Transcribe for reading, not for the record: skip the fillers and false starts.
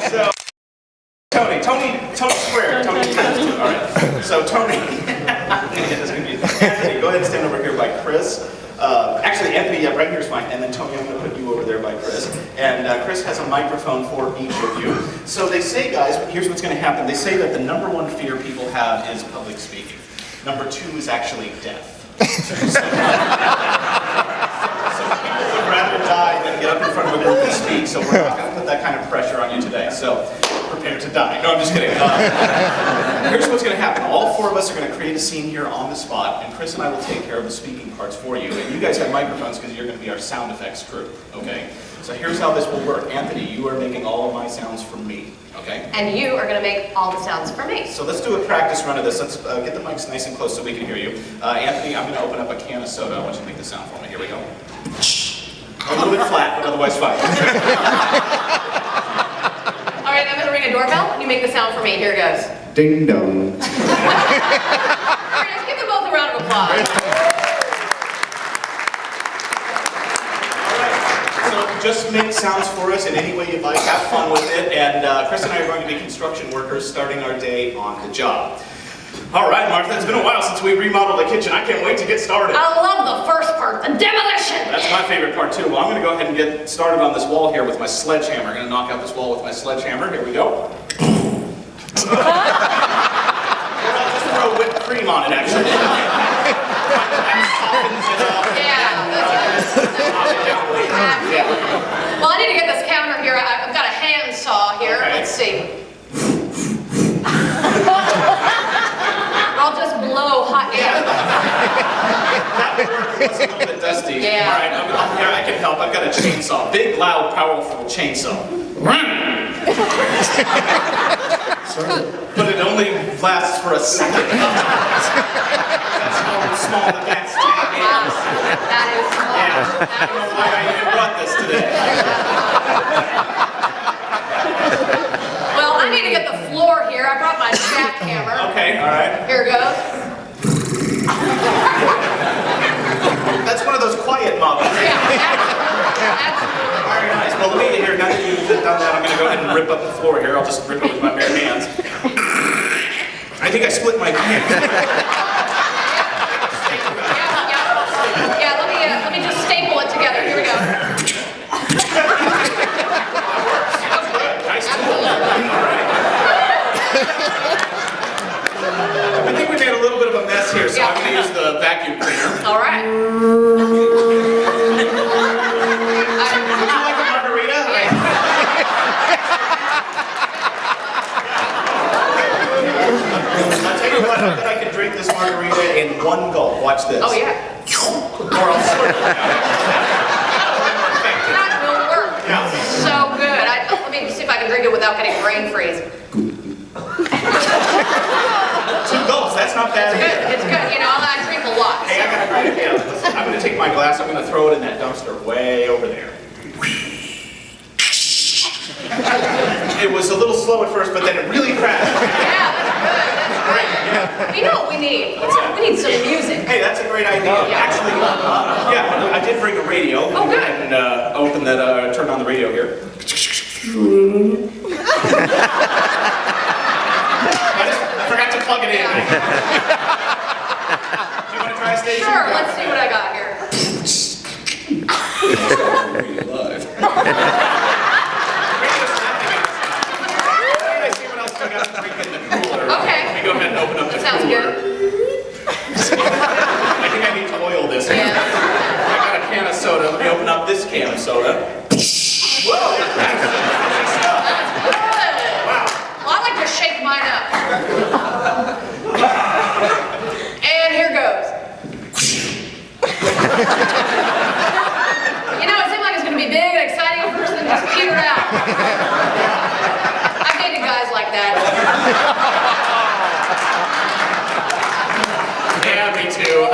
So, Tony Square. Tony times 2. All right. So Tony, Anthony, go ahead and stand over here by Chris. Actually, Anthony, yeah, right here is fine. And then Tony, I'm going to put you over there by Chris. And Chris has a microphone for each of you. So they say, guys, here's what's going to happen. They say that the #1 fear people have is public speaking. #2 is actually death. So people would rather die than get up in front of a group and speak. So we're not going to put that kind of pressure on you today. So prepare to die. No, I'm just kidding. Here's what's going to happen. All 4 of us are going to create a scene here on the spot, and Chris and I will take care of the speaking parts for you. And you guys have microphones because you're going to be our sound effects crew, okay? So here's how this will work. Anthony, you are making all of my sounds for me, okay? And you are going to make all the sounds for me. So let's do a practice run of this. Let's get the mics nice and close so we can hear you. Anthony, I'm going to open up a can of soda. I want you to make the sound for me. Here we go. A little bit flat, but otherwise fine. All right, I'm going to ring a doorbell, and you make the sound for me. Here it goes. Ding dong. All right, let's give them both a round of applause. Just make sounds for us in any way you'd like. Have fun with it. And Chris and I are going to be construction workers starting our day on the job. All right, Martha, it's been a while since we remodeled the kitchen. I can't wait to get started. I love the first part, the demolition. That's my favorite part, too. Well, I'm going to go ahead and get started on this wall here with my sledgehammer. I'm going to knock out this wall with my sledgehammer. Here we go. Or I'll just throw whipped cream on it, actually. Well, I need to get this counter here. I've got a hand saw here. Okay. Let's see. I'll just blow hot air. That would work. It's a little bit dusty. Yeah. All right, here I can help. I've got a chainsaw. Big, loud, powerful chainsaw. But it only lasts for a second. That's how small the gas tank is. That is small. Yeah. I don't know why I even brought this today. Well, I need to get the floor here. I brought my jackhammer. Okay, all right. Here it goes. That's one of those quiet models. Yeah, absolutely. Very nice. Well, let me here. Now that you've done that, I'm going to go ahead and rip up the floor here. I'll just rip it with my bare hands. I think I split my hand. Yeah, let me just staple it together. Here we go. Nice tool. All right. I think we made a little bit of a mess here, so I'm going to use the vacuum cleaner. All right. Would you like a margarita? I'll tell you what, I bet I can drink this margarita in one gulp. Watch this. Oh, yeah. Or I'll slurp it down. That will work. Yeah. So good. Let me see if I can drink it without getting brain freeze. 2 gulps, that's not bad It's good. either. It's good. You know, I drink a lot. Hey, I got a great idea. Listen, I'm going to take my glass, I'm going to throw it in that dumpster way over there. It was a little slow at first, but then it really crashed. Yeah, that's good. That's great. Yeah. You know what we need? We need some music. Hey, that's a great idea. Yeah. Actually, yeah, I did bring a radio. Oh, good. And open that, turn on the radio here. I forgot to plug it in. Do you want to try a station? Sure, let's see what I got here. Radio live. I see what else we got to drink in the cooler. Okay. Let me go ahead and open up the Sounds cooler. good. I think I need to oil this. Yeah. I got a can of soda. Let me open up this can of soda. Whoa! That's stuff. That's good. Wow. Well, I like to shake mine up. And here goes. You know, it seemed like it was going to be big and exciting at first, and then just petered out. I've dated guys like that. Yeah, me too.